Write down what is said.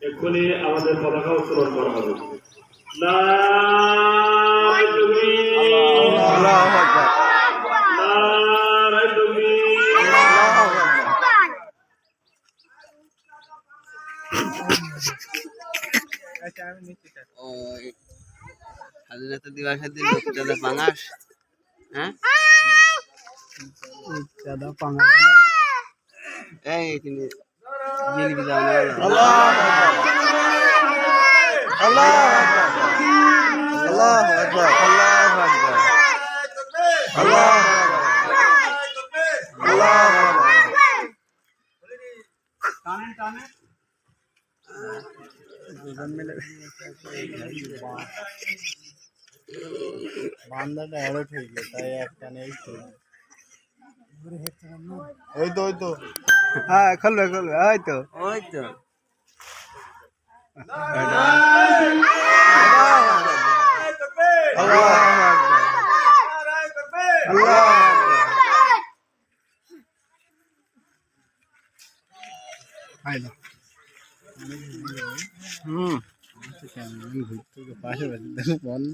এক্ষুনি আমাদের পতাকা উত্তোলন করা হবে। নারায়ে তাকবীর, আল্লাহু আকবার, নারায়ে তাকবীর, আল্লাহু আকবার। স্বাধীনতা দিবসের দিন রূপচাঁদা পাঙাশ, হ্যাঁ রূপচাঁদা পাঙাশ এই তিনি জিলিপি দাও না। আল্লাহু আকবার, আল্লাহু আকবার, আল্লাহু আকবার, আল্লাহু আকবার, আল্লাহু আকবার, আল্লাহু আকবার। টানেন টানেন দুজন মিলে বান্দাটা অ্যালর্ট হয়ে গিয়ে তাই একটা নেই ওই তো হ্যাঁ খুলবে ওই তো ঘুরতে পাশে বল